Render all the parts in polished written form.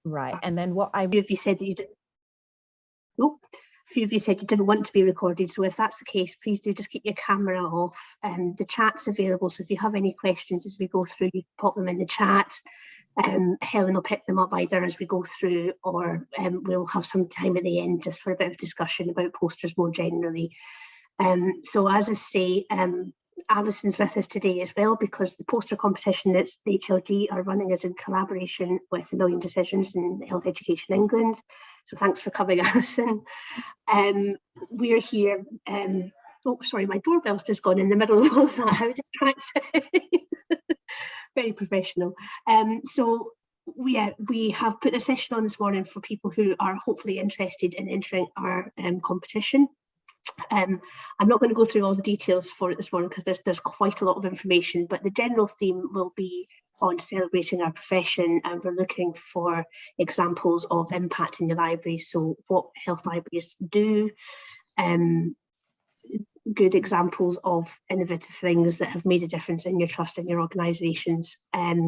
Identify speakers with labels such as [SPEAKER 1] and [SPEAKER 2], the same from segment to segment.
[SPEAKER 1] Right. And then what
[SPEAKER 2] A few of you said that you didn't. Oh, a few of you said you didn't want to be recorded. So if that's the case, please do just keep your camera off. The chat's available. So if you have any questions as we go through, you pop them in the chat. Helen will pick them up either as we go through, or we'll have some time at the end just for a bit of discussion about posters more generally. So as I say, Alison's with us today as well, because the poster competition that the HLG are running is in collaboration with A Million Decisions in Health Education England. So thanks for coming, Alison. We're here. Oh, sorry, my doorbell's just gone in the middle of all of that. How distracting. Very professional. So we have put a session on this morning for people who are hopefully interested in entering our competition. I'm not going to go through all the details for it this morning because there's quite a lot of information, but the general theme will be on celebrating our profession, and we're looking for examples of impact in the library. So what health libraries do, good examples of innovative things that have made a difference in your trust in your organisations.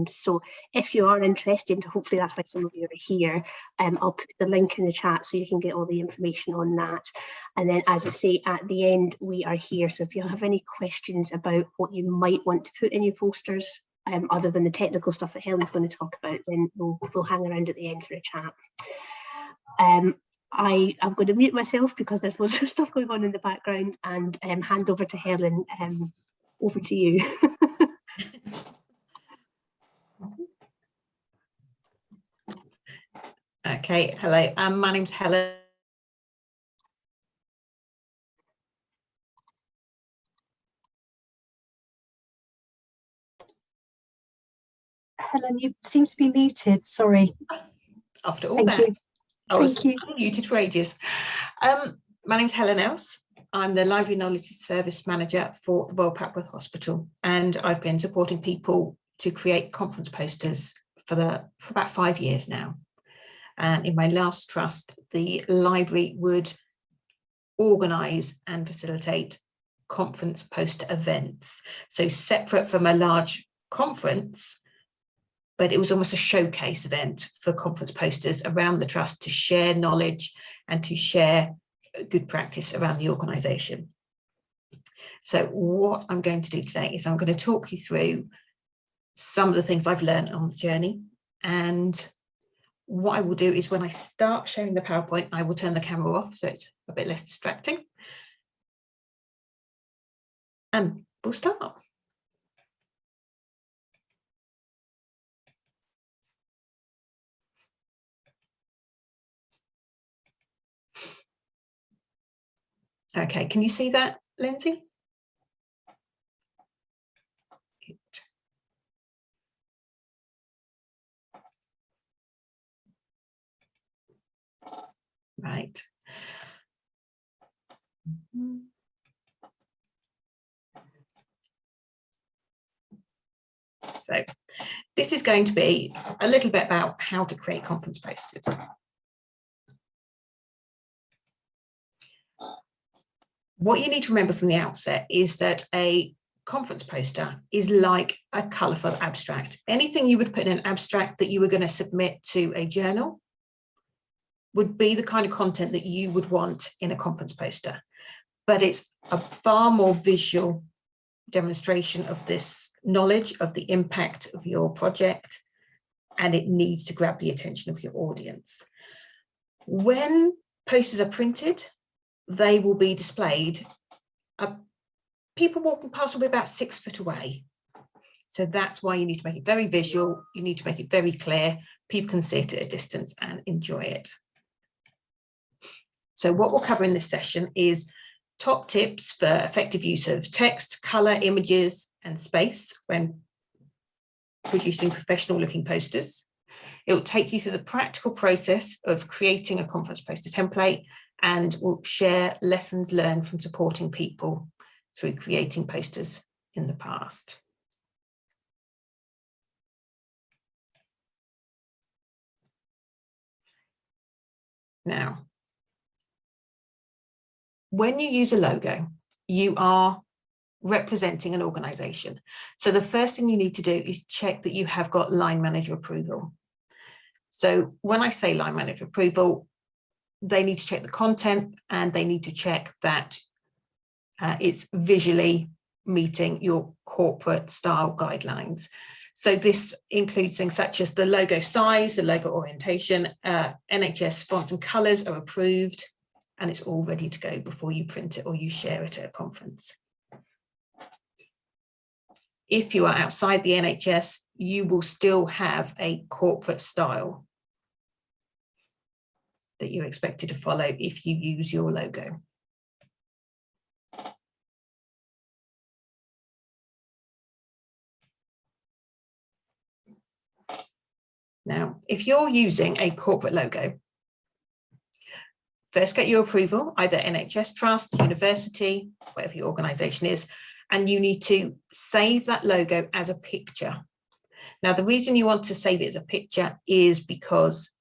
[SPEAKER 2] So if you are interested, hopefully that's why some of you are here, I'll put the link in the chat so you can get all the information on that. And then, as I say, at the end, we are here. So if you have any questions about what you might want to put in your posters, other than the technical stuff that Helen's going to talk about, then we'll hang around at the end for a chat. I'm going to mute myself because there's loads of stuff going on in the background, and hand over to Helen. Over to you.
[SPEAKER 3] Okay, hello, my name's Helen.
[SPEAKER 4] Helen, you seem to be muted, sorry.
[SPEAKER 3] After all that, I was unmuted for ages. My name's Helen Else. I'm the Library Knowledge Service Manager for the Royal Papworth Hospital, and I've been supporting people to create conference posters for about 5 years now. And in my last trust, the library would organise and facilitate conference poster events. So separate from a large conference, but it was almost a showcase event for conference posters around the trust to share knowledge and to share good practice around the organisation. So what I'm going to do today is I'm going to talk you through some of the things I've learned on the journey. And what I will do is when I start showing the PowerPoint, I will turn the camera off so it's a bit less distracting. And we'll start. Okay, can you see that, Lindsay? Good. Right. So this is going to be a little bit about how to create conference posters. What you need to remember from the outset is that a conference poster is like a colourful abstract. Anything you would put in an abstract that you were going to submit to a journal would be the kind of content that you would want in a conference poster. But it's a far more visual demonstration of this knowledge of the impact of your project, and it needs to grab the attention of your audience. When posters are printed, they will be displayed. People walking past will be about 6 foot away. So that's why you need to make it very visual. You need to make it very clear. People can see it at a distance and enjoy it. So what we'll cover in this session is top tips for effective use of text, colour, images and space when producing professional looking posters. It will take you through the practical process of creating a conference poster template, and we'll share lessons learned from supporting people through creating posters in the past. Now, when you use a logo, you are representing an organisation. So the first thing you need to do is check that you have got line manager approval. So when I say line manager approval, they need to check the content and they need to check that it's visually meeting your corporate style guidelines. So this includes things such as the logo size, the logo orientation, NHS fonts and colours are approved, and it's all ready to go before you print it or you share it at a conference. If you are outside the NHS, you will still have a corporate style that you're expected to follow if you use your logo. Now, if you're using a corporate logo, first get your approval, either NHS Trust, university, whatever your organisation is, and you need to save that logo as a picture. Now, the reason you want to save it as a picture is because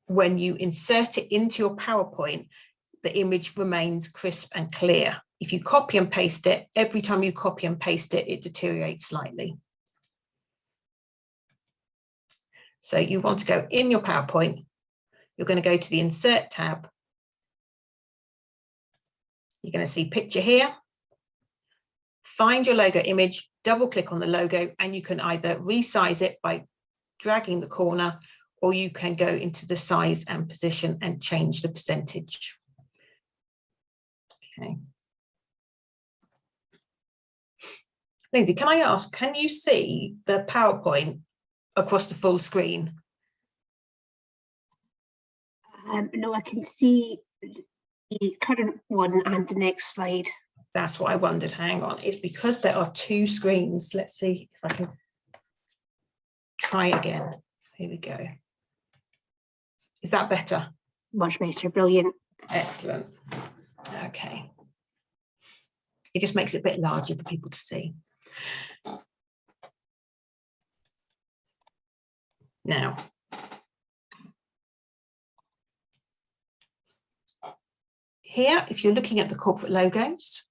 [SPEAKER 3] when you insert it into your PowerPoint, the image remains crisp and clear. If you copy and paste it, every time you copy and paste it, it deteriorates slightly. So you want to go in your PowerPoint, you're going to go to the Insert tab. You're going to see Picture here. Find your logo image, double click on the logo, and you can either resize it by dragging the corner, or you can go into the size and position and change the percentage. Okay. Lindsay, can I ask, can you see the PowerPoint across the full screen?
[SPEAKER 2] No, I can see the current one and the next slide.
[SPEAKER 3] That's what I wondered. Hang on. It's because there are two screens. Let's see if I can try again. Here we go. Is that better?
[SPEAKER 2] Much better. Brilliant.
[SPEAKER 3] Excellent. Okay. It just makes it a bit larger for people to see. Now, here, if you're looking at the corporate logos,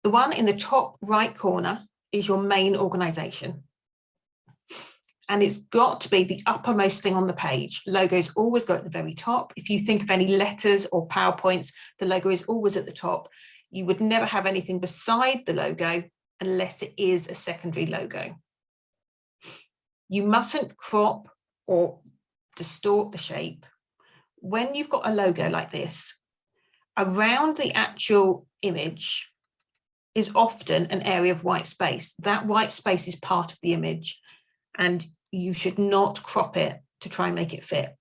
[SPEAKER 3] the one in the top right corner is your main organisation. And it's got to be the uppermost thing on the page. Logos always go at the very top. If you think of any letters or PowerPoints, the logo is always at the top. You would never have anything beside the logo unless it is a secondary logo. You mustn't crop or distort the shape. When you've got a logo like this, around the actual image is often an area of white space. That white space is part of the image, and you should not crop it to try and make it fit.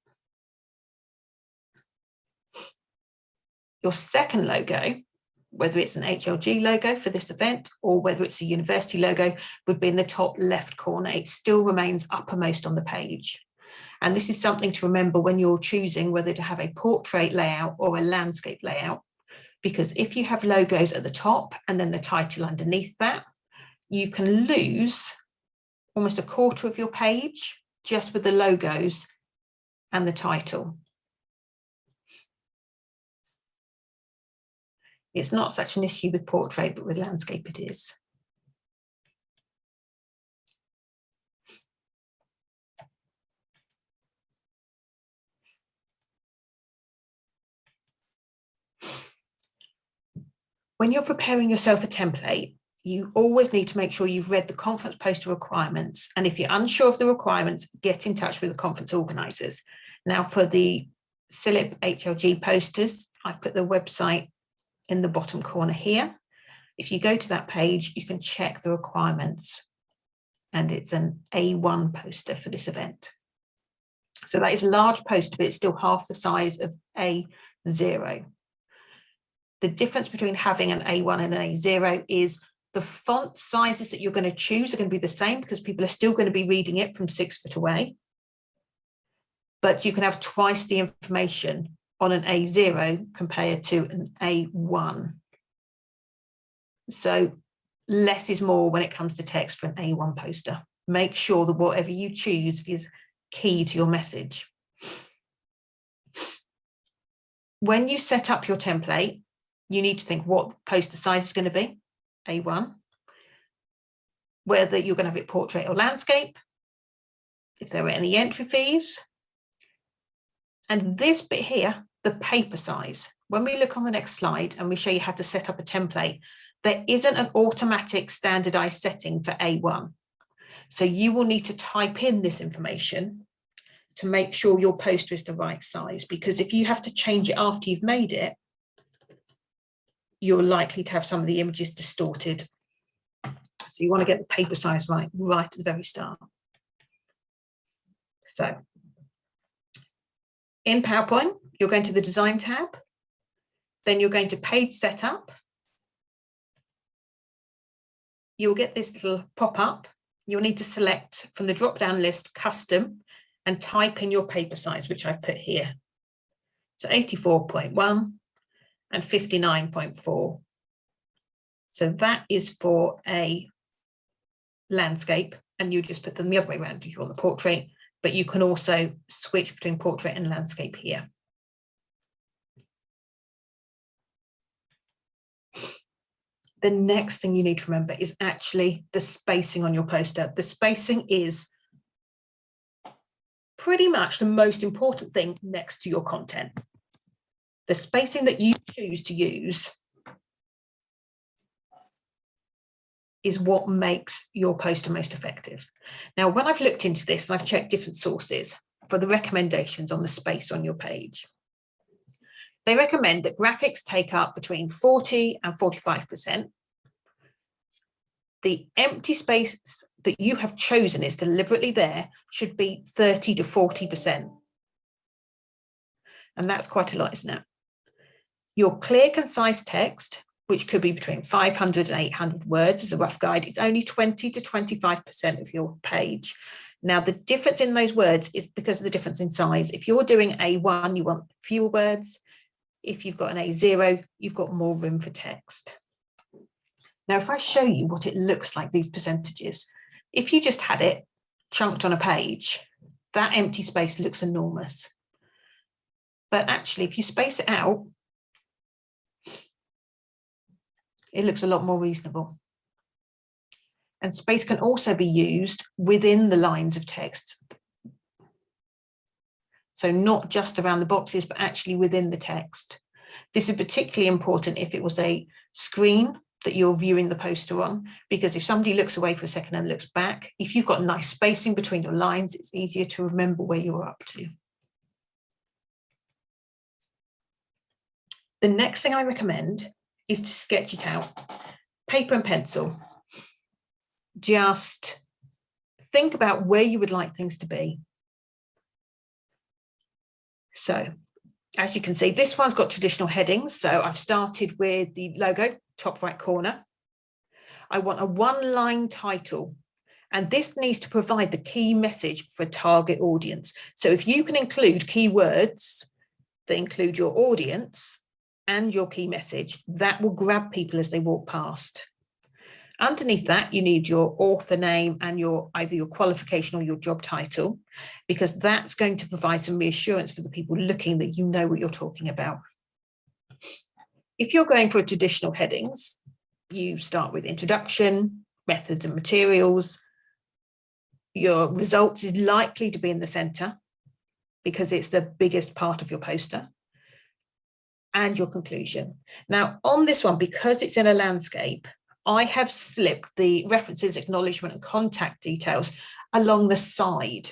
[SPEAKER 3] Your second logo, whether it's an HLG logo for this event or whether it's a university logo, would be in the top left corner. It still remains uppermost on the page. And this is something to remember when you're choosing whether to have a portrait layout or a landscape layout, because if you have logos at the top and then the title underneath that, you can lose almost a quarter of your page just with the logos and the title. It's not such an issue with portrait, but with landscape it is. When you're preparing yourself a template, you always need to make sure you've read the conference poster requirements. And if you're unsure of the requirements, get in touch with the conference organisers. Now, for the CILIP HLG posters, I've put the website in the bottom corner here. If you go to that page, you can check the requirements. And it's an A1 poster for this event. So that is a large poster, but it's still half the size of A0. The difference between having an A1 and an A0 is the font sizes that you're going to choose are going to be the same because people are still going to be reading it from 6 foot away. But you can have twice the information on an A0 compared to an A1. So less is more when it comes to text for an A1 poster. Make sure that whatever you choose is key to your message. When you set up your template, you need to think what poster size is going to be, A1, whether you're going to have it portrait or landscape, if there are any entry fees. And this bit here, the paper size. When we look on the next slide and we show you how to set up a template, there isn't an automatic standardized setting for A1. So you will need to type in this information to make sure your poster is the right size, because if you have to change it after you've made it, you're likely to have some of the images distorted. So you want to get the paper size right at the very start. So in PowerPoint, you're going to the Design tab, then you're going to Page Setup. You'll get this little pop-up. You'll need to select from the drop-down list Custom and type in your paper size, which I've put here. So 84.1 and 59.4. So that is for a landscape, and you just put them the other way around if you want the portrait, but you can also switch between portrait and landscape here. The next thing you need to remember is actually the spacing on your poster. The spacing is pretty much the most important thing next to your content. The spacing that you choose to use is what makes your poster most effective. Now, when I've looked into this, and I've checked different sources for the recommendations on the space on your page, they recommend that graphics take up between 40 and 45%. The empty space that you have chosen is deliberately there should be 30 to 40%. And that's quite a lot, isn't it? Your clear, concise text, which could be between 500 and 800 words as a rough guide, is only 20 to 25% of your page. Now, the difference in those words is because of the difference in size. If you're doing A1, you want fewer words. If you've got an A0, you've got more room for text. Now, if I show you what it looks like, these percentages, if you just had it chunked on a page, that empty space looks enormous. But actually, if you space it out, it looks a lot more reasonable. And space can also be used within the lines of text. So not just around the boxes, but actually within the text. This is particularly important if it was a screen that you're viewing the poster on, because if somebody looks away for a second and looks back, if you've got nice spacing between your lines, it's easier to remember where you're up to. The next thing I recommend is to sketch it out. Paper and pencil. Just think about where you would like things to be. So, as you can see, this one's got traditional headings. So I've started with the logo, top right corner. I want a one-line title, and this needs to provide the key message for a target audience. So if you can include keywords that include your audience and your key message, that will grab people as they walk past. Underneath that, you need your author name and either your qualification or your job title, because that's going to provide some reassurance for the people looking that you know what you're talking about. If you're going for traditional headings, you start with introduction, methods and materials. Your results is likely to be in the center because it's the biggest part of your poster, and your conclusion. Now, on this one, because it's in a landscape, I have slipped the references, acknowledgement and contact details along the side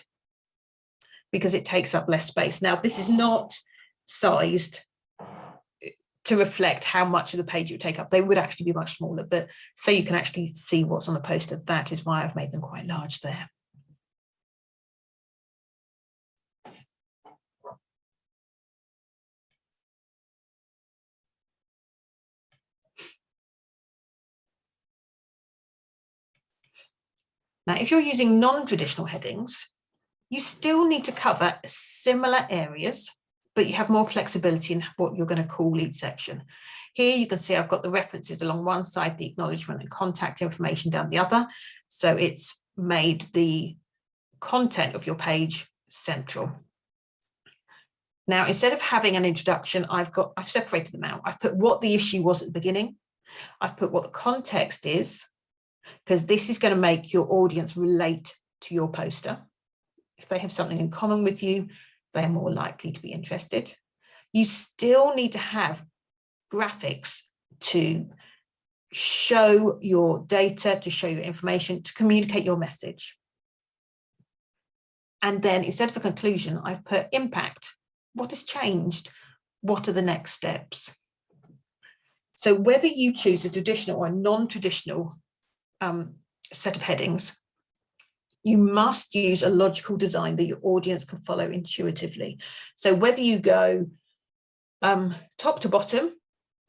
[SPEAKER 3] because it takes up less space. Now, this is not sized to reflect how much of the page you take up. They would actually be much smaller, but so you can actually see what's on the poster. That is why I've made them quite large there. Now, if you're using non-traditional headings, you still need to cover similar areas, but you have more flexibility in what you're going to call each section. Here you can see I've got the references along one side, the acknowledgement and contact information down the other. So it's made the content of your page central. Now, instead of having an introduction, I've separated them out. I've put what the issue was at the beginning. I've put what the context is, because this is going to make your audience relate to your poster. If they have something in common with you, they're more likely to be interested. You still need to have graphics to show your data, to show your information, to communicate your message. And then instead of a conclusion, I've put impact. What has changed? What are the next steps? So whether you choose a traditional or a non-traditional set of headings, you must use a logical design that your audience can follow intuitively. So whether you go top to bottom,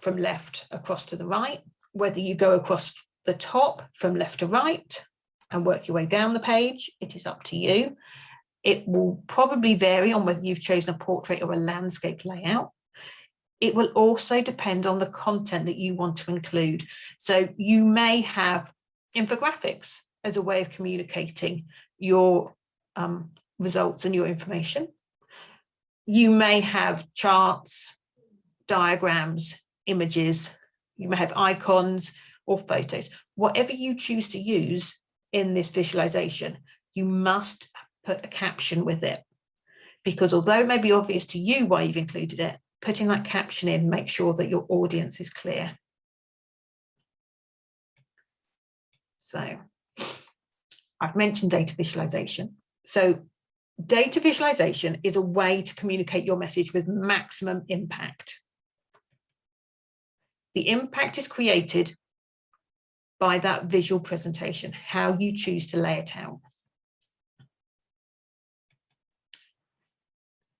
[SPEAKER 3] from left across to the right, whether you go across the top from left to right and work your way down the page, it is up to you. It will probably vary on whether you've chosen a portrait or a landscape layout. It will also depend on the content that you want to include. So you may have infographics as a way of communicating your results and your information. You may have charts, diagrams, images, you may have icons or photos. Whatever you choose to use in this visualization, you must put a caption with it, because although it may be obvious to you why you've included it, putting that caption in makes sure that your audience is clear. So I've mentioned data visualization. So data visualization is a way to communicate your message with maximum impact. The impact is created by that visual presentation, how you choose to lay it out.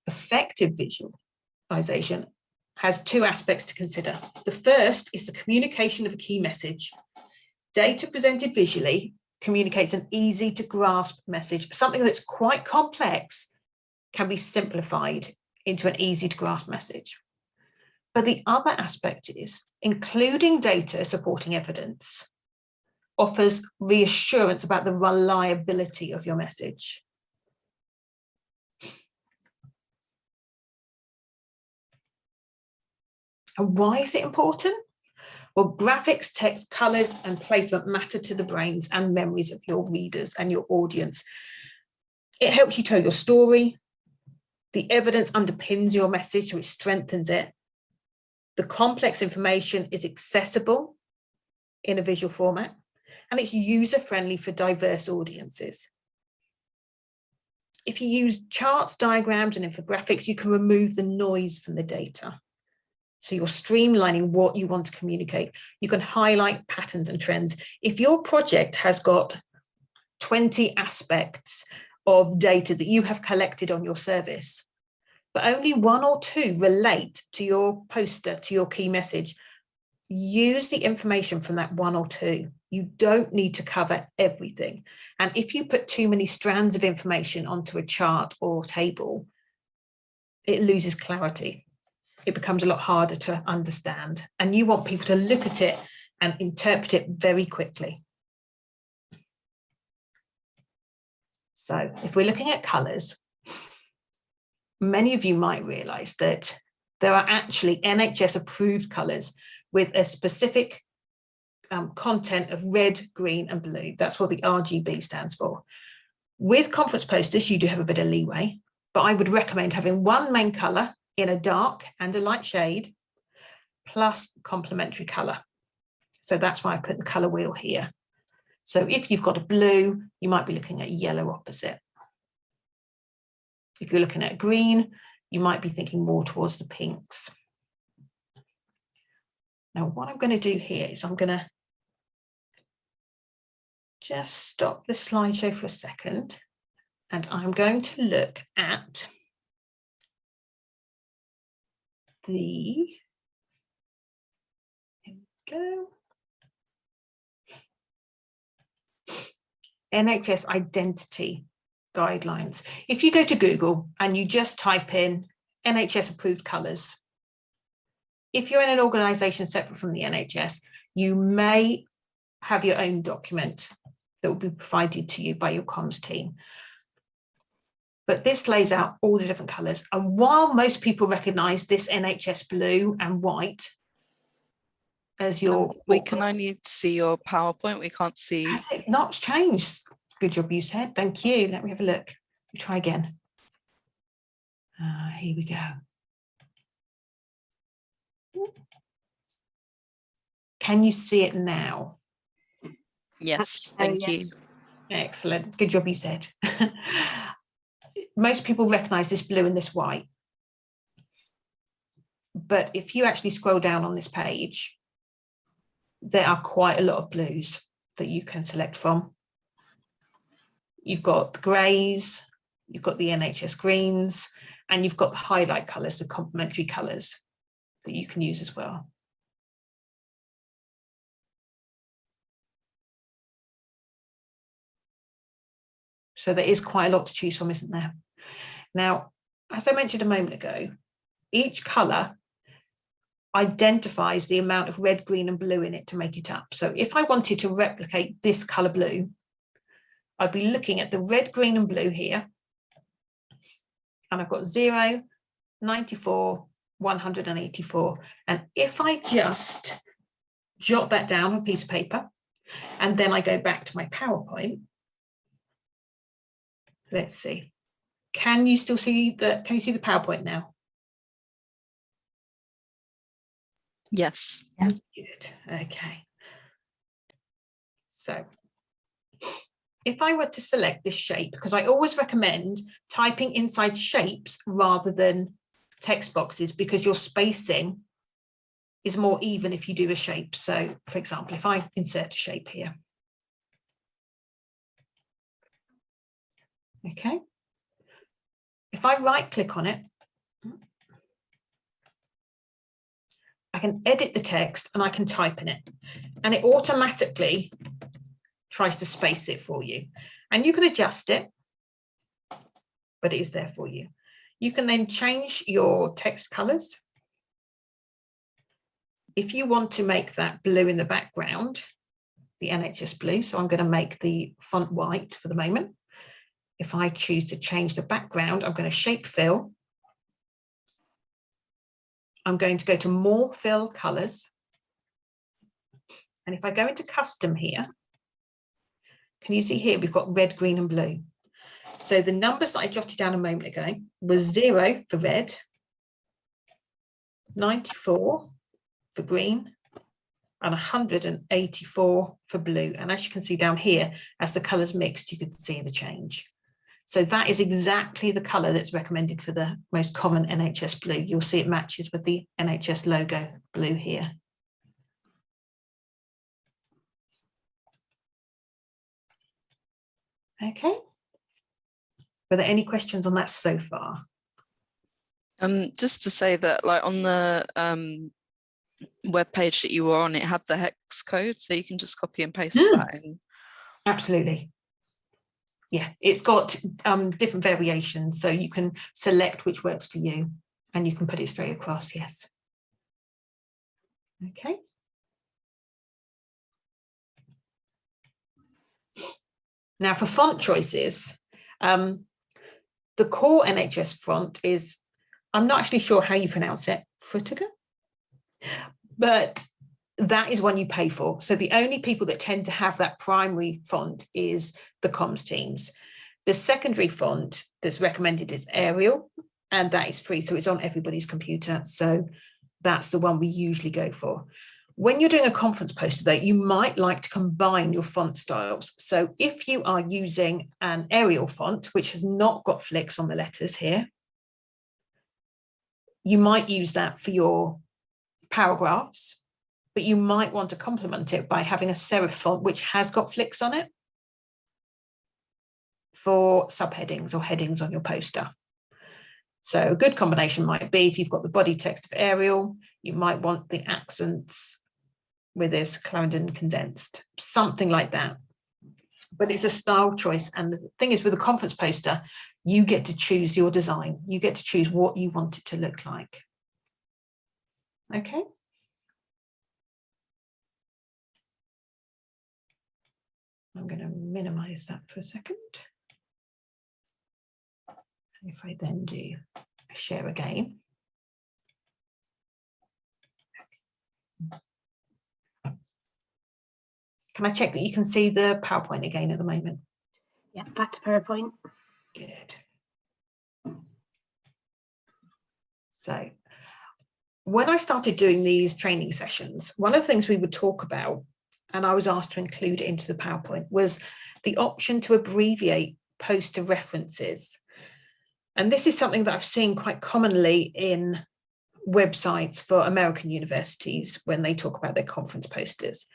[SPEAKER 3] Effective visualization has two aspects to consider. The first is the communication of a key message. Data presented visually communicates an easy to grasp message. Something that's quite complex can be simplified into an easy to grasp message. But the other aspect is including data supporting evidence offers reassurance about the reliability of your message. And why is it important? Well, graphics, text, colors, and placement matter to the brains and memories of your readers and your audience. It helps you tell your story. The evidence underpins your message, so it strengthens it. The complex information is accessible in a visual format, and it's user-friendly for diverse audiences. If you use charts, diagrams, and infographics, you can remove the noise from the data. So you're streamlining what you want to communicate. You can highlight patterns and trends. If your project has got 20 aspects of data that you have collected on your service, but only one or two relate to your poster, to your key message, use the information from that one or two. You don't need to cover everything. And if you put too many strands of information onto a chart or table, it loses clarity. It becomes a lot harder to understand, and you want people to look at it and interpret it very quickly. So if we're looking at colours, many of you might realise that there are actually NHS approved colours with a specific content of red, green and blue. That's what the RGB stands for. With conference posters, you do have a bit of leeway, but I would recommend having one main colour in a dark and a light shade, plus complementary colour. So that's why I put the colour wheel here. So if you've got a blue, you might be looking at yellow opposite. If you're looking at green, you might be thinking more towards the pinks. Now, what I'm going to do here is I'm going to just stop the slideshow for a second, and I'm going to look at here we go, NHS Identity Guidelines. If you go to Google and you just type in NHS approved colours, if you're in an organisation separate from the NHS, you may have your own document that will be provided to you by your comms team. But this lays out all the different colours. And while most people recognise this NHS blue and white as your...
[SPEAKER 1] We can only see your PowerPoint. We can't see...
[SPEAKER 3] Has it not changed? Good job you said. Thank you. Let me have a look. Try again. Here we go. Can you see it now?
[SPEAKER 1] Yes, thank you.
[SPEAKER 3] Excellent. Good job, you said. Most people recognize this blue and this white. But if you actually scroll down on this page, there are quite a lot of blues that you can select from. You've got the greys, you've got the NHS greens, and you've got the highlight colours, the complementary colours that you can use as well. So there is quite a lot to choose from, isn't there? Now, as I mentioned a moment ago, each colour identifies the amount of red, green and blue in it to make it up. So if I wanted to replicate this colour blue, I'd be looking at the red, green and blue here. And I've got 0, 94, 184. And if I just jot that down on a piece of paper, and then I go back to my PowerPoint, let's see. Can you still see the PowerPoint now?
[SPEAKER 1] Yes.
[SPEAKER 4] Yeah.
[SPEAKER 3] Good. Okay. So if I were to select this shape, because I always recommend typing inside shapes rather than text boxes, because your spacing is more even if you do a shape. So for example, if I insert a shape here. Okay. If I right click on it, I can edit the text and I can type in it, and it automatically tries to space it for you. And you can adjust it, but it is there for you. You can then change your text colors. If you want to make that blue in the background, the NHS blue, so I'm going to make the font white for the moment. If I choose to change the background, I'm going to shape fill. I'm going to go to more fill colors. And if I go into custom here, can you see here we've got red, green and blue. So the numbers that I jotted down a moment ago was 0 for red, 94 for green, and 184 for blue. And as you can see down here, as the colours mixed, you can see the change. So that is exactly the colour that's recommended for the most common NHS blue. You'll see it matches with the NHS logo blue here. Okay. Were there any questions on that so far?
[SPEAKER 1] Just to say that, like on the web page that you were on, it had the hex code, so you can just copy and paste that in.
[SPEAKER 3] Absolutely. Yeah, it's got different variations, so you can select which works for you and you can put it straight across. Yes. Okay. Now for font choices, the core NHS font is, I'm not actually sure how you pronounce it, Frutiger, but that is one you pay for. So the only people that tend to have that primary font is the comms teams. The secondary font that's recommended is Arial, and that is free. So it's on everybody's computer. So that's the one we usually go for. When you're doing a conference poster though, you might like to combine your font styles. So if you are using an Arial font, which has not got flicks on the letters here, you might use that for your paragraphs, but you might want to complement it by having a serif font, which has got flicks on it for subheadings or headings on your poster. So a good combination might be, if you've got the body text of Arial, you might want the accents with this Clarendon condensed, something like that. But it's a style choice. And the thing is, with a conference poster, you get to choose your design. You get to choose what you want it to look like. Okay. I'm going to minimize that for a second. If I then do share again. Can I check that you can see the PowerPoint again at the moment?
[SPEAKER 2] Yeah, back to PowerPoint.
[SPEAKER 3] Good. So when I started doing these training sessions, one of the things we would talk about, and I was asked to include it into the PowerPoint, was the option to abbreviate poster references. And this is something that I've seen quite commonly in websites for American universities when they talk about their conference posters.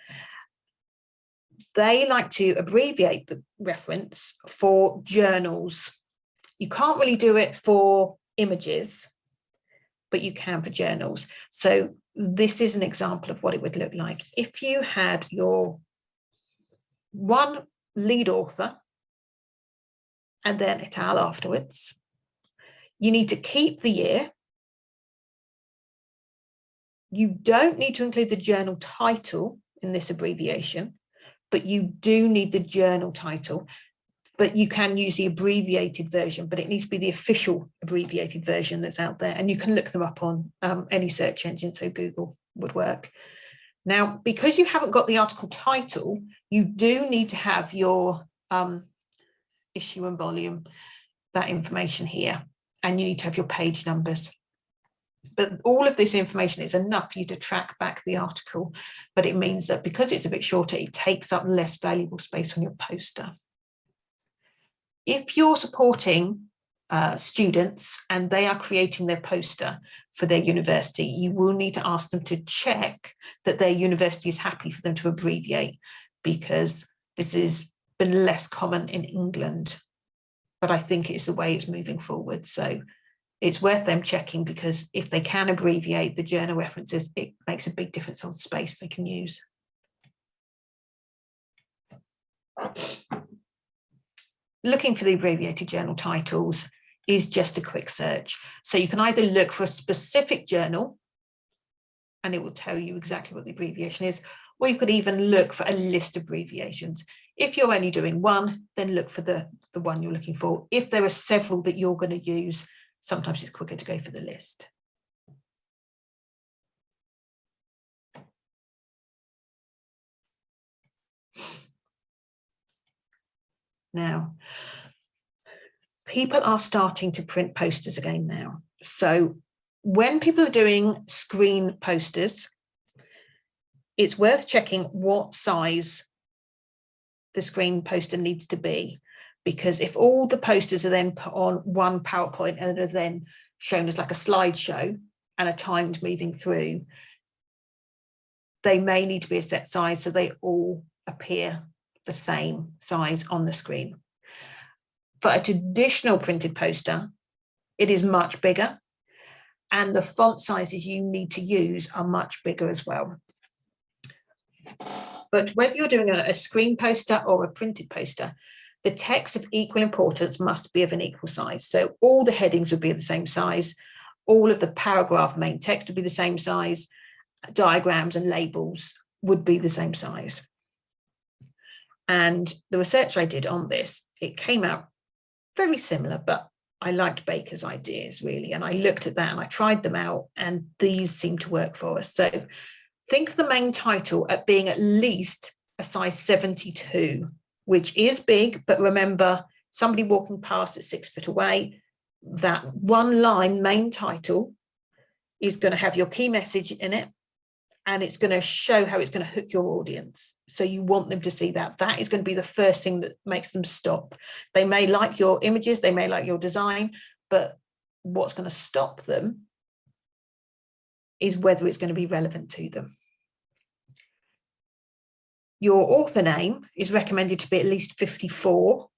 [SPEAKER 3] They like to abbreviate the reference for journals. You can't really do it for images, but you can for journals. So this is an example of what it would look like. If you had your one lead author and then et al. Afterwards, you need to keep the year. You don't need to include the journal title in this abbreviation, but you do need the journal title. But you can use the abbreviated version, but it needs to be the official abbreviated version that's out there. And you can look them up on any search engine, so Google would work. Now, because you haven't got the article title, you do need to have your issue and volume, that information here, and you need to have your page numbers. But all of this information is enough for you to track back the article, but it means that because it's a bit shorter, it takes up less valuable space on your poster. If you're supporting students and they are creating their poster for their university, you will need to ask them to check that their university is happy for them to abbreviate, because this has been less common in England, but I think it's the way it's moving forward. So it's worth them checking, because if they can abbreviate the journal references, it makes a big difference on the space they can use. Looking for the abbreviated journal titles is just a quick search. So you can either look for a specific journal and it will tell you exactly what the abbreviation is, or you could even look for a list of abbreviations. If you're only doing one, then look for the one you're looking for. If there are several that you're going to use, sometimes it's quicker to go for the list. Now, people are starting to print posters again now. So when people are doing screen posters, it's worth checking what size the screen poster needs to be, because if all the posters are then put on one PowerPoint and are then shown as like a slideshow and are timed moving through, they may need to be a set size so they all appear the same size on the screen. For a traditional printed poster, it is much bigger, and the font sizes you need to use are much bigger as well. But whether you're doing a screen poster or a printed poster, the text of equal importance must be of an equal size. So all the headings would be of the same size, all of the paragraph main text would be the same size, diagrams and labels would be the same size. And the research I did on this, it came out very similar, but I liked Baker's ideas really. And I looked at that and I tried them out, and these seem to work for us. So think of the main title at being at least a size 72, which is big, but remember, somebody walking past at 6 foot away, that one line main title is going to have your key message in it, and it's going to show how it's going to hook your audience. So you want them to see that. That is going to be the first thing that makes them stop. They may like your images, they may like your design, but what's going to stop them is whether it's going to be relevant to them. Your author name is recommended to be at least 54.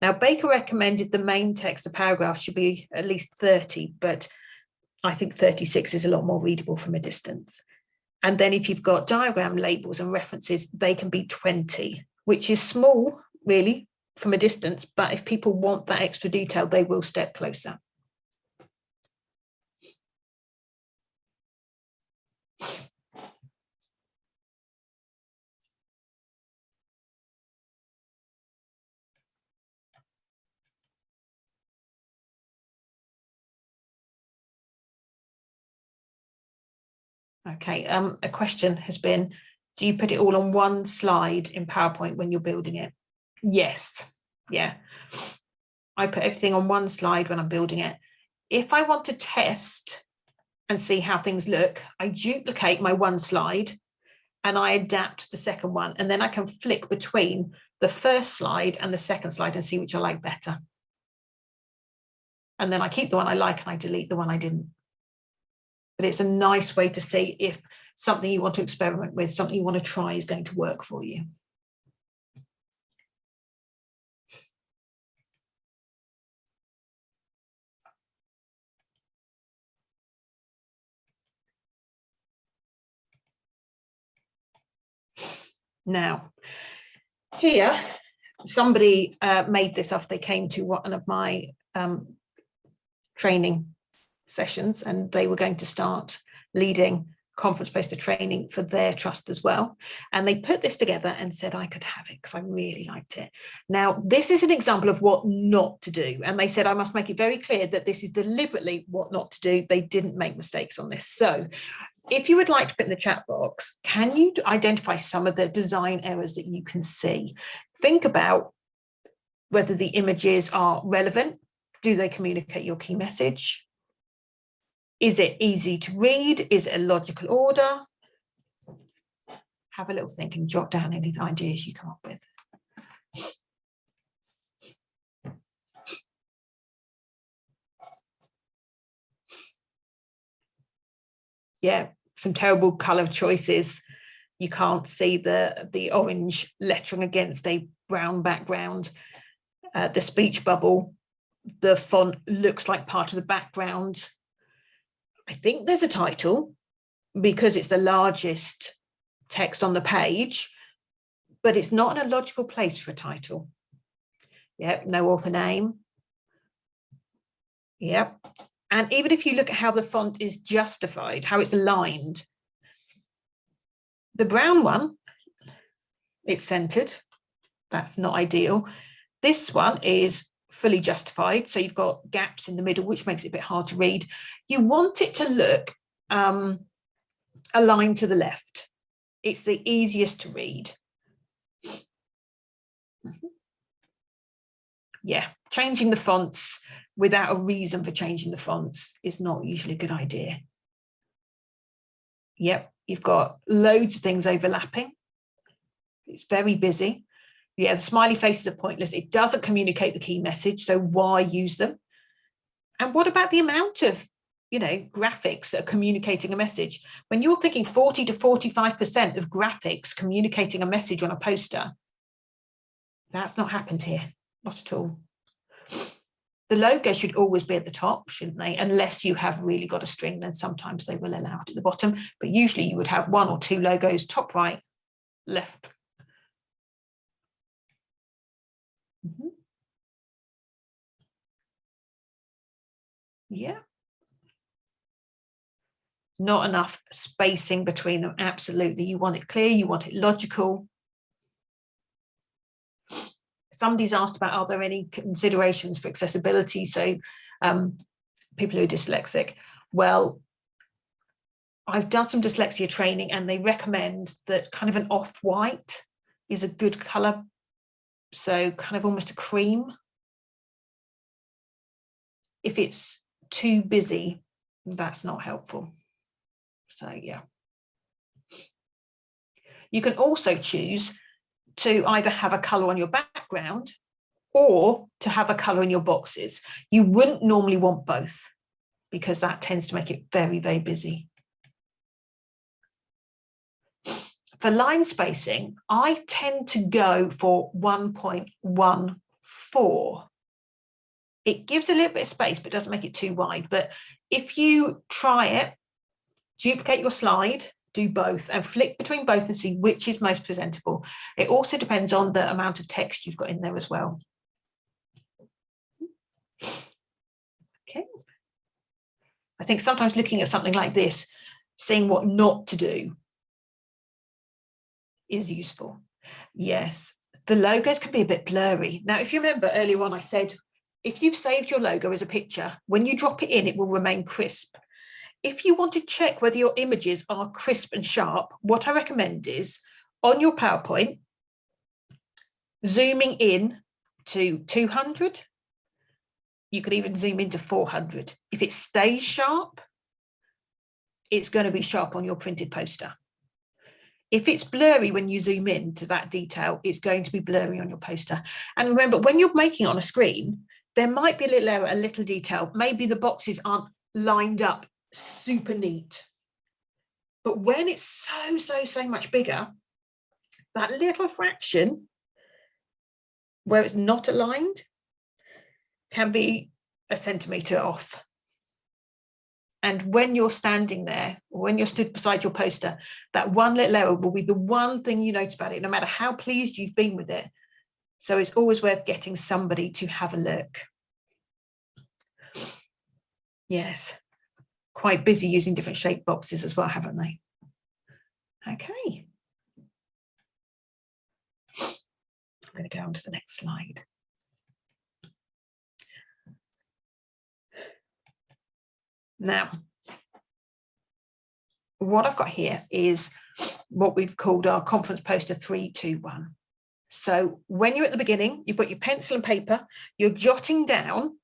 [SPEAKER 3] Now, Baker recommended the main text, the paragraph, should be at least 30, but I think 36 is a lot more readable from a distance. And then if you've got diagram labels and references, they can be 20, which is small, really, from a distance. But if people want that extra detail, they will step closer. Okay, a question has been, do you put it all on one slide in PowerPoint when you're building it? Yes, yeah. I put everything on one slide when I'm building it. If I want to test and see how things look, I duplicate my one slide and I adapt the second one. And then I can flick between the first slide and the second slide and see which I like better. And then I keep the one I like and I delete the one I didn't. But it's a nice way to see if something you want to experiment with, something you want to try is going to work for you. Now, here, somebody made this after they came to one of my training sessions, and they were going to start leading conference poster training for their trust as well. And they put this together and said I could have it because I really liked it. Now, this is an example of what not to do. And they said I must make it very clear that this is deliberately what not to do. They didn't make mistakes on this. So if you would like to put in the chat box, can you identify some of the design errors that you can see? Think about whether the images are relevant. Do they communicate your key message? Is it easy to read? Is it a logical order? Have a little think and jot down any ideas you come up with. Yeah, some terrible colour choices. You can't see the orange lettering against a brown background. The speech bubble, the font looks like part of the background. I think there's a title because it's the largest text on the page, but it's not in a logical place for a title. Yep, no author name. Yep. And even if you look at how the font is justified, how it's aligned, the brown one, it's centered. That's not ideal. This one is fully justified. So you've got gaps in the middle, which makes it a bit hard to read. You want it to look aligned to the left. It's the easiest to read. Yeah, changing the fonts without a reason for changing the fonts is not usually a good idea. Yep, you've got loads of things overlapping. It's very busy. Yeah, the smiley faces are pointless. It doesn't communicate the key message, so why use them? And what about the amount of, graphics that are communicating a message? When you're thinking 40 to 45% of graphics communicating a message on a poster, that's not happened here, not at all. The logo should always be at the top, shouldn't they? Unless you have really got a string, then sometimes they will allow it at the bottom. But usually you would have one or two logos, top right, left. Yeah. Not enough spacing between them. Absolutely. You want it clear, you want it logical. Somebody's asked about, are there any considerations for accessibility? So people who are dyslexic. Well, I've done some dyslexia training and they recommend that kind of an off-white is a good colour. So kind of almost a cream. If it's too busy, that's not helpful. So yeah. You can also choose to either have a colour on your background or to have a colour in your boxes. You wouldn't normally want both because that tends to make it very, very busy. For line spacing, I tend to go for 1.14. It gives a little bit of space, but doesn't make it too wide. But if you try it, duplicate your slide, do both and flick between both and see which is most presentable. It also depends on the amount of text you've got in there as well. Okay. I think sometimes looking at something like this, seeing what not to do is useful. Yes, the logos can be a bit blurry. Now, if you remember earlier on, I said, if you've saved your logo as a picture, when you drop it in, it will remain crisp. If you want to check whether your images are crisp and sharp, what I recommend is on your PowerPoint, zooming in to 200 You could even zoom into 400. If it stays sharp, it's going to be sharp on your printed poster. If it's blurry when you zoom in to that detail, it's going to be blurry on your poster. And remember, when you're making it on a screen, there might be a little error, a little detail. Maybe the boxes aren't lined up super neat. But when it's so much bigger, that little fraction where it's not aligned can be a centimetre off. And when you're standing there, or when you're stood beside your poster, that one little error will be the one thing you notice about it, no matter how pleased you've been with it. So it's always worth getting somebody to have a look. Yes, quite busy using different shaped boxes as well, haven't they? Okay. I'm going to go on to the next slide. Now, what I've got here is what we've called our conference poster 321. So when you're at the beginning, you've got your pencil and paper, you're jotting down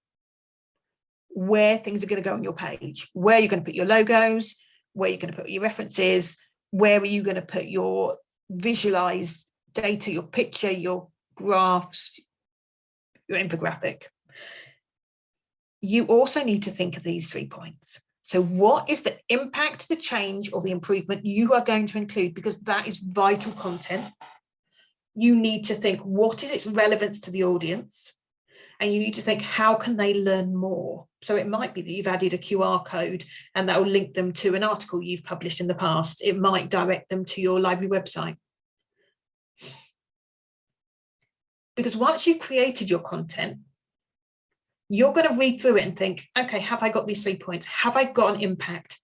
[SPEAKER 3] where things are going to go on your page, where you're going to put your logos, where you're going to put your references, where are you going to put your visualized data, your picture, your graphs, your infographic. You also need to think of these 3 points. So what is the impact, the change, or the improvement you are going to include? Because that is vital content. You need to think, what is its relevance to the audience? And you need to think, how can they learn more? So it might be that you've added a QR code and that will link them to an article you've published in the past. It might direct them to your library website. Because once you've created your content, you're going to read through it and think, okay, have I got these 3 points? Have I got an impact?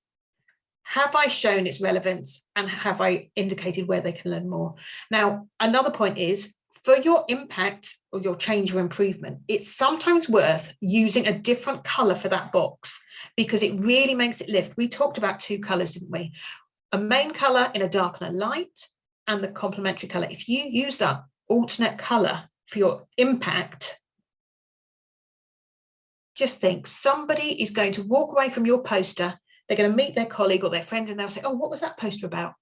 [SPEAKER 3] Have I shown its relevance? And have I indicated where they can learn more? Now, another point is, for your impact or your change or improvement, it's sometimes worth using a different colour for that box because it really makes it lift. We talked about 2 colours, didn't we? A main colour in a dark and a light, and the complementary colour. If you use that alternate colour for your impact, just think, somebody is going to walk away from your poster, they're going to meet their colleague or their friend and they'll say, oh, what was that poster about?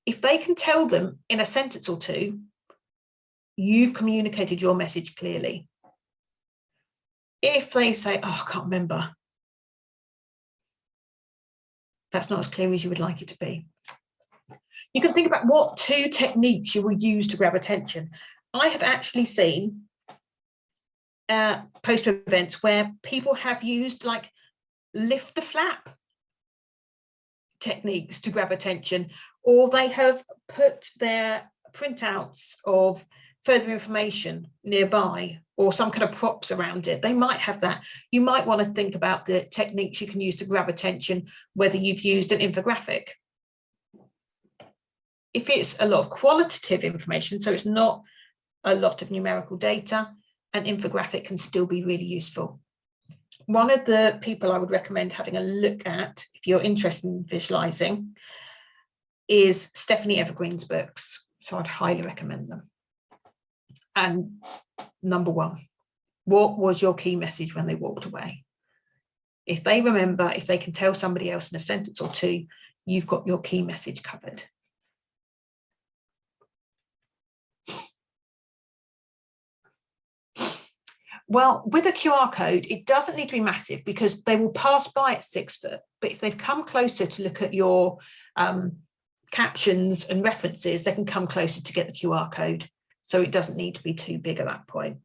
[SPEAKER 3] If they can tell them in a sentence or 2, you've communicated your message clearly. If they say, oh, I can't remember, that's not as clear as you would like it to be. You can think about what 2 techniques you will use to grab attention. I have actually seen poster events where people have used like lift the flap techniques to grab attention, or they have put their printouts of further information nearby or some kind of props around it. They might have that. You might want to think about the techniques you can use to grab attention, whether you've used an infographic. If it's a lot of qualitative information, so it's not a lot of numerical data, an infographic can still be really useful. One of the people I would recommend having a look at, if you're interested in visualizing, is Stephanie Evergreen's books. So I'd highly recommend them. And number 1, what was your key message when they walked away? If they remember, if they can tell somebody else in a sentence or 2, you've got your key message covered. Well, with a QR code, it doesn't need to be massive because they will pass by at 6 foot. But if they've come closer to look at your captions and references, they can come closer to get the QR code. So it doesn't need to be too big at that point.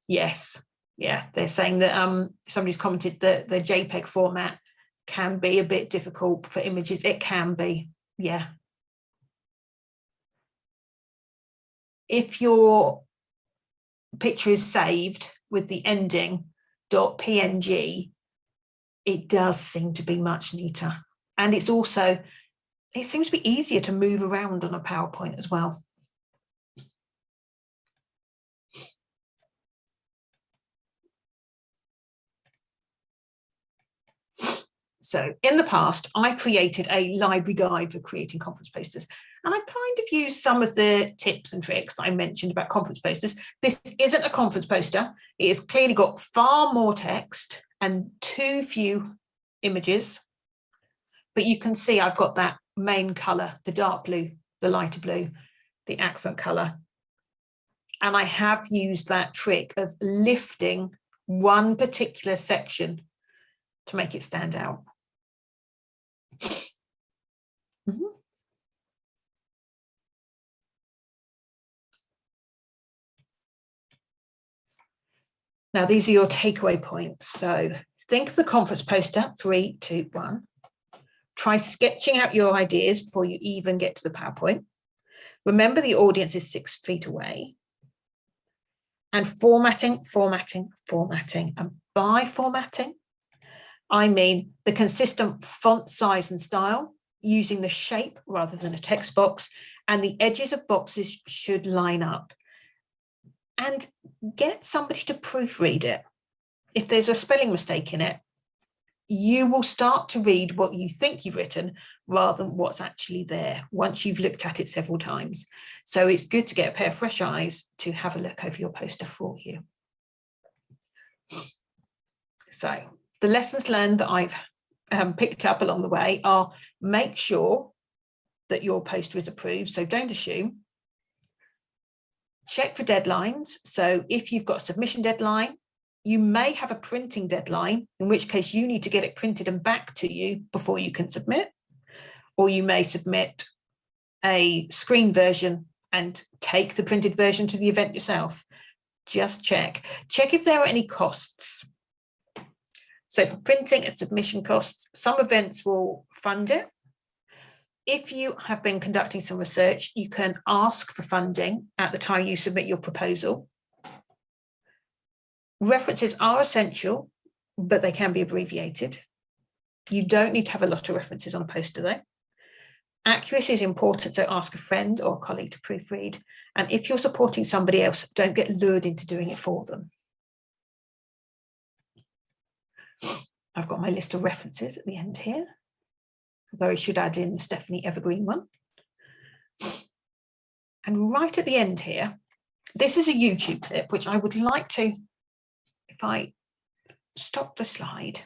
[SPEAKER 3] Yes, yeah, they're saying that somebody's commented that the JPEG format can be a bit difficult for images. It can be, yeah. If your picture is saved with the ending .png, it does seem to be much neater. And it's also, it seems to be easier to move around on a PowerPoint as well. So So in the past, I created a library guide for creating conference posters. And I kind of used some of the tips and tricks that I mentioned about conference posters. This isn't a conference poster. It has clearly got far more text and too few images. But you can see I've got that main colour, the dark blue, the lighter blue, the accent colour. And I have used that trick of lifting one particular section to make it stand out. Now, these are your takeaway points. So think of the conference poster, 3, 2, 1. Try sketching out your ideas before you even get to the PowerPoint. Remember the audience is 6 feet away. And formatting. And by formatting, I mean the consistent font size and style, using the shape rather than a text box, and the edges of boxes should line up. And get somebody to proofread it. If there's a spelling mistake in it, you will start to read what you think you've written rather than what's actually there once you've looked at it several times. So it's good to get a pair of fresh eyes to have a look over your poster for you. So the lessons learned that I've picked up along the way are: make sure that your poster is approved, so don't assume. Check for deadlines. So if you've got a submission deadline, you may have a printing deadline, in which case you need to get it printed and back to you before you can submit. Or you may submit a screen version and take the printed version to the event yourself. Just check. Check if there are any costs. So for printing and submission costs, some events will fund it. If you have been conducting some research, you can ask for funding at the time you submit your proposal. References are essential, but they can be abbreviated. You don't need to have a lot of references on a poster though. Accuracy is important, so ask a friend or a colleague to proofread. And if you're supporting somebody else, don't get lured into doing it for them. I've got my list of references at the end here, although I should add in the Stephanie Evergreen one. And right at the end here, this is a YouTube clip, which I would like to, if I stop the slide,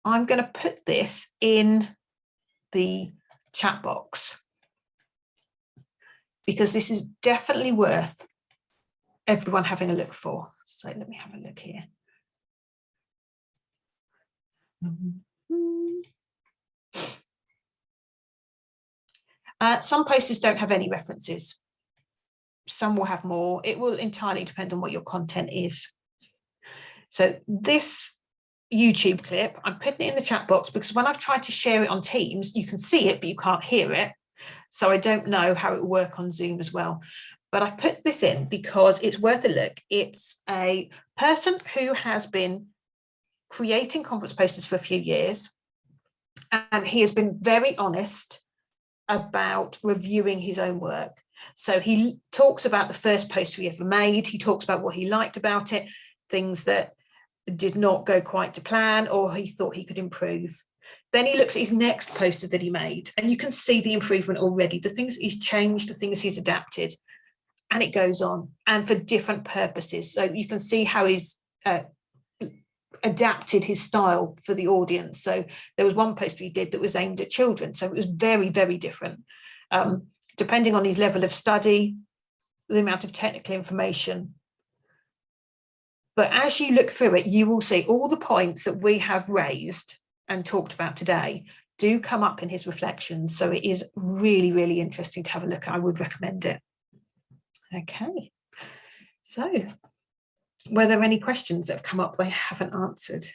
[SPEAKER 3] I'm going to put this in the chat box because this is definitely worth everyone having a look for. So let me have a look here. Some posters don't have any references. Some will have more. It will entirely depend on what your content is. So this YouTube clip, I'm putting it in the chat box because when I've tried to share it on Teams, you can see it, but you can't hear it. So I don't know how it will work on Zoom as well. But I've put this in because it's worth a look. It's a person who has been creating conference posters for a few years, and he has been very honest about reviewing his own work. So he talks about the first poster he ever made. He talks about what he liked about it, things that did not go quite to plan or he thought he could improve. Then he looks at his next poster that he made, and you can see the improvement already, the things he's changed, the things he's adapted, and it goes on, and for different purposes. So you can see how he's adapted his style for the audience. So there was one poster he did that was aimed at children, so it was very, very different. Depending on his level of study, the amount of technical information. But as you look through it, you will see all the points that we have raised and talked about today do come up in his reflections. So it is really, really interesting to have a look at. I would recommend it. Okay. So were there any questions that have come up that I haven't answered?